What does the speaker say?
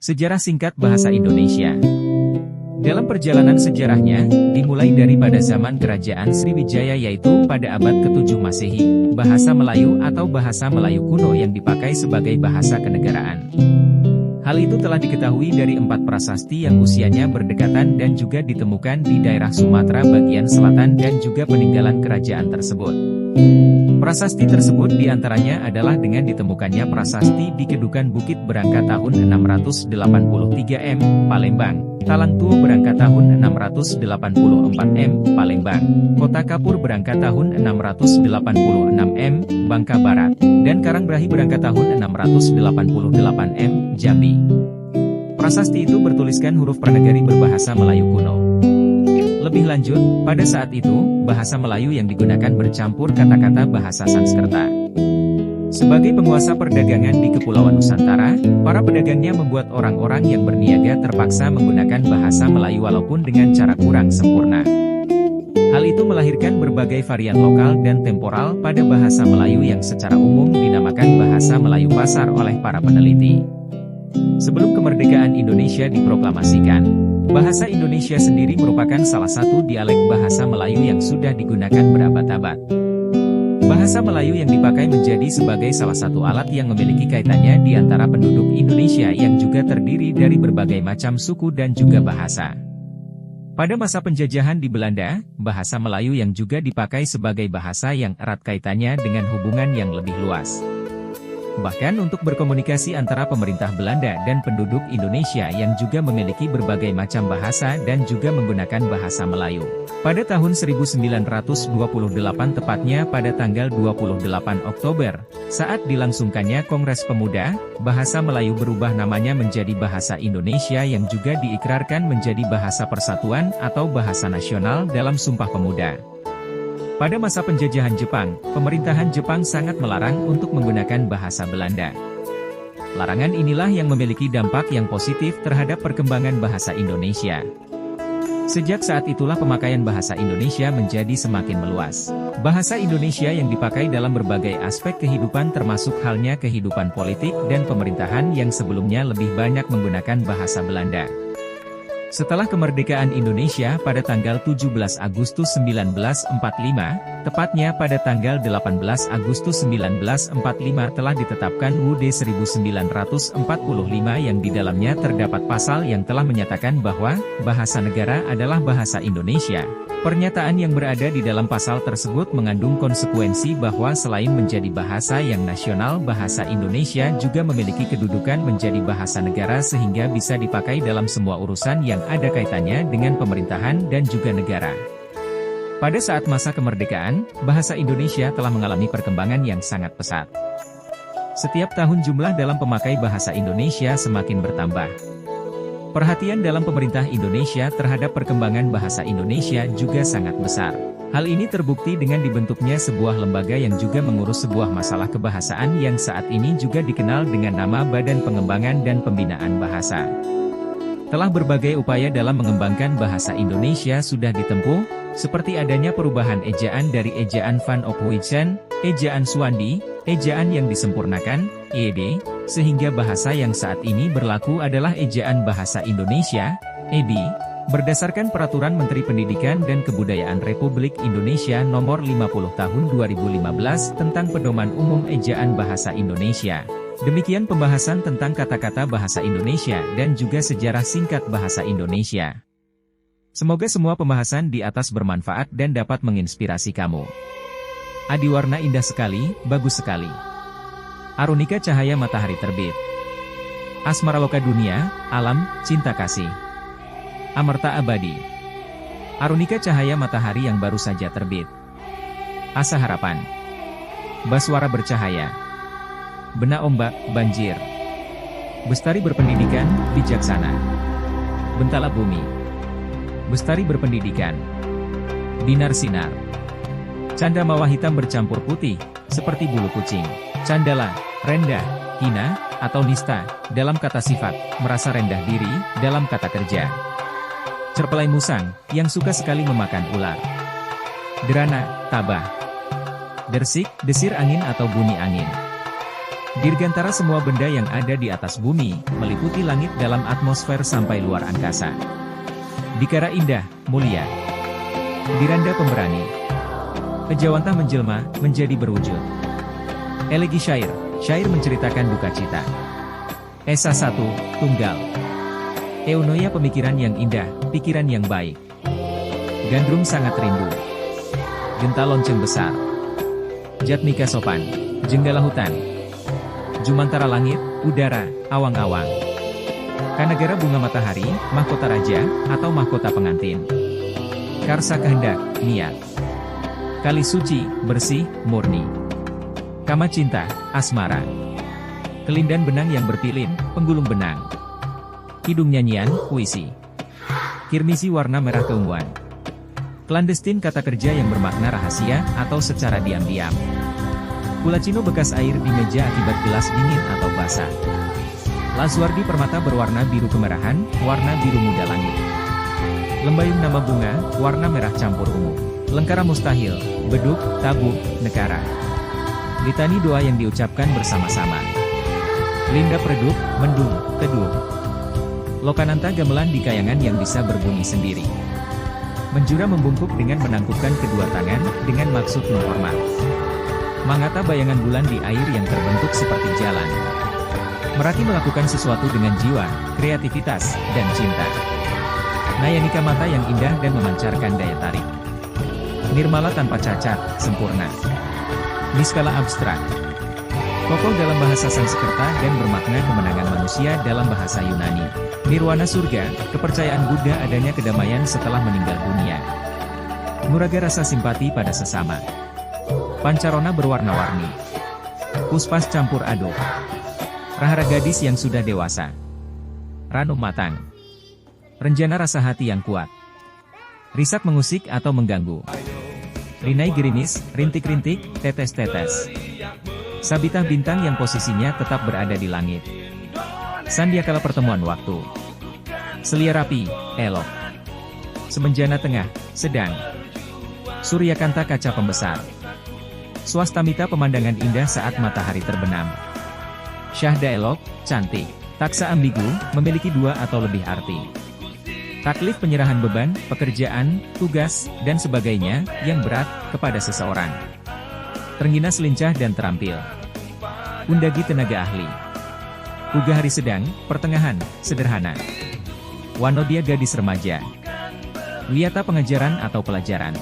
Sejarah singkat bahasa Indonesia. Dalam perjalanan sejarahnya, dimulai dari pada zaman Kerajaan Sriwijaya yaitu pada abad ke-7 Masehi, bahasa Melayu atau bahasa Melayu kuno yang dipakai sebagai bahasa kenegaraan. Hal itu telah diketahui dari 4 prasasti yang usianya berdekatan dan juga ditemukan di daerah Sumatera bagian selatan dan juga peninggalan kerajaan tersebut. Prasasti tersebut diantaranya adalah dengan ditemukannya prasasti di Kedukan Bukit Berangka tahun 683 M, Palembang, Talang Tuo Berangka tahun 684 M, Palembang, Kota Kapur Berangka tahun 686 M, Bangka Barat, dan Karangbrahi Berangka tahun 688 M, Jambi. Prasasti itu bertuliskan huruf pranagari berbahasa Melayu kuno. Lebih lanjut, pada saat itu, bahasa Melayu yang digunakan bercampur kata-kata bahasa Sanskerta. Sebagai penguasa perdagangan di Kepulauan Nusantara, para pedagangnya membuat orang-orang yang berniaga terpaksa menggunakan bahasa Melayu walaupun dengan cara kurang sempurna. Hal itu melahirkan berbagai varian lokal dan temporal pada bahasa Melayu yang secara umum dinamakan bahasa Melayu pasar oleh para peneliti. Sebelum kemerdekaan Indonesia diproklamasikan, bahasa Indonesia sendiri merupakan salah satu dialek bahasa Melayu yang sudah digunakan berabad-abad. Bahasa Melayu yang dipakai menjadi sebagai salah satu alat yang memiliki kaitannya di antara penduduk Indonesia yang juga terdiri dari berbagai macam suku dan juga bahasa. Pada masa penjajahan di Belanda, bahasa Melayu yang juga dipakai sebagai bahasa yang erat kaitannya dengan hubungan yang lebih luas. Bahkan untuk berkomunikasi antara pemerintah Belanda dan penduduk Indonesia yang juga memiliki berbagai macam bahasa dan juga menggunakan bahasa Melayu. Pada tahun 1928 tepatnya pada tanggal 28 Oktober, saat dilangsungkannya Kongres Pemuda, bahasa Melayu berubah namanya menjadi Bahasa Indonesia yang juga diikrarkan menjadi bahasa persatuan atau bahasa nasional dalam Sumpah Pemuda. Pada masa penjajahan Jepang, pemerintahan Jepang sangat melarang untuk menggunakan bahasa Belanda. Larangan inilah yang memiliki dampak yang positif terhadap perkembangan bahasa Indonesia. Sejak saat itulah pemakaian bahasa Indonesia menjadi semakin meluas. Bahasa Indonesia yang dipakai dalam berbagai aspek kehidupan termasuk halnya kehidupan politik dan pemerintahan yang sebelumnya lebih banyak menggunakan bahasa Belanda. Setelah kemerdekaan Indonesia pada tanggal 17 Agustus 1945, tepatnya pada tanggal 18 Agustus 1945 telah ditetapkan UUD 1945 yang di dalamnya terdapat pasal yang telah menyatakan bahwa bahasa negara adalah bahasa Indonesia. Pernyataan yang berada di dalam pasal tersebut mengandung konsekuensi bahwa selain menjadi bahasa yang nasional, bahasa Indonesia juga memiliki kedudukan menjadi bahasa negara sehingga bisa dipakai dalam semua urusan yang ada kaitannya dengan pemerintahan dan juga negara. Pada saat masa kemerdekaan, bahasa Indonesia telah mengalami perkembangan yang sangat pesat. Setiap tahun jumlah dalam pemakai bahasa Indonesia semakin bertambah. Perhatian dalam pemerintah Indonesia terhadap perkembangan bahasa Indonesia juga sangat besar. Hal ini terbukti dengan dibentuknya sebuah lembaga yang juga mengurus sebuah masalah kebahasaan yang saat ini juga dikenal dengan nama Badan Pengembangan dan Pembinaan Bahasa. Telah berbagai upaya dalam mengembangkan bahasa Indonesia sudah ditempuh, seperti adanya perubahan ejaan dari ejaan Van Ophuijsen, ejaan Suwandi, ejaan yang disempurnakan, ED, sehingga bahasa yang saat ini berlaku adalah ejaan Bahasa Indonesia, EBI, berdasarkan Peraturan Menteri Pendidikan dan Kebudayaan Republik Indonesia Nomor 50 Tahun 2015 tentang Pedoman Umum Ejaan Bahasa Indonesia. Demikian pembahasan tentang kata-kata bahasa Indonesia dan juga sejarah singkat bahasa Indonesia. Semoga semua pembahasan di atas bermanfaat dan dapat menginspirasi kamu. Adiwarna indah sekali, bagus sekali. Arunika cahaya matahari terbit. Asmara loka dunia, alam, cinta kasih. Amarta abadi. Arunika cahaya matahari yang baru saja terbit. Asa harapan. Baswara bercahaya. Bena ombak, banjir. Bestari berpendidikan, bijaksana. Bentala bumi. Bestari berpendidikan. Binar sinar. Canda mawar hitam bercampur putih, seperti bulu kucing. Candala, rendah, hina, atau nista, dalam kata sifat, merasa rendah diri, dalam kata kerja. Cerpelai musang, yang suka sekali memakan ular. Derana, tabah. Dersik, desir angin atau bunyi angin. Dirgantara semua benda yang ada di atas bumi, meliputi langit dalam atmosfer sampai luar angkasa. Dikara indah, mulia. Diranda pemberani. Kejawantah menjelma, menjadi berwujud. Elegi syair, syair menceritakan duka cita. Esa 1, tunggal. Eunoia pemikiran yang indah, pikiran yang baik. Gandrung sangat rindu. Genta lonceng besar. Jatmika sopan, jenggala hutan. Jumantara langit, udara, awang-awang. Kanagara bunga matahari, mahkota raja, atau mahkota pengantin. Karsa kehendak, niat. Kali suci, bersih, murni. Kama cinta, asmara. Kelindan benang yang berpilin, penggulung benang. Kidung nyanyian, puisi. Kirmisi warna merah keunguan. Clandestin kata kerja yang bermakna rahasia, atau secara diam-diam. Kulacino bekas air di meja akibat gelas dingin atau basah. Laswardi permata berwarna biru kemerahan, warna biru muda langit. Lembayung nama bunga, warna merah campur ungu. Lengkara mustahil, beduk, tabu, nekara. Litani doa yang diucapkan bersama-sama. Linda redup, mendung, teduh. Lokananta gamelan di kayangan yang bisa berbunyi sendiri. Menjura membungkuk dengan menangkupkan kedua tangan, dengan maksud menghormat. Mangata bayangan bulan di air yang terbentuk seperti jalan. Merati melakukan sesuatu dengan jiwa, kreativitas, dan cinta. Nayanika mata yang indah dan memancarkan daya tarik. Nirmala tanpa cacat, sempurna. Niskala abstrak. Kokoh dalam bahasa Sanskerta dan bermakna kemenangan manusia dalam bahasa Yunani. Nirwana surga, kepercayaan Buddha adanya kedamaian setelah meninggal dunia. Nuraga rasa simpati pada sesama. Pancarona berwarna-warni. Puspas campur aduk. Rahara gadis yang sudah dewasa. Ranu matang. Renjana rasa hati yang kuat. Risak mengusik atau mengganggu. Rinai gerimis, rintik-rintik, tetes-tetes. Sabitah bintang yang posisinya tetap berada di langit. Sandiakala pertemuan waktu. Selia rapi, elok. Semenjana tengah, sedang. Suryakanta kaca pembesar. Swastamita pemandangan indah saat matahari terbenam. Syahda elok, cantik. Taksa ambigu, memiliki dua atau lebih arti. Taklif penyerahan beban, pekerjaan, tugas, dan sebagainya, yang berat, kepada seseorang. Terngina selincah dan terampil. Undagi tenaga ahli. Uga hari sedang, pertengahan, sederhana. Wanodia gadis remaja. Wiyata pengajaran atau pelajaran.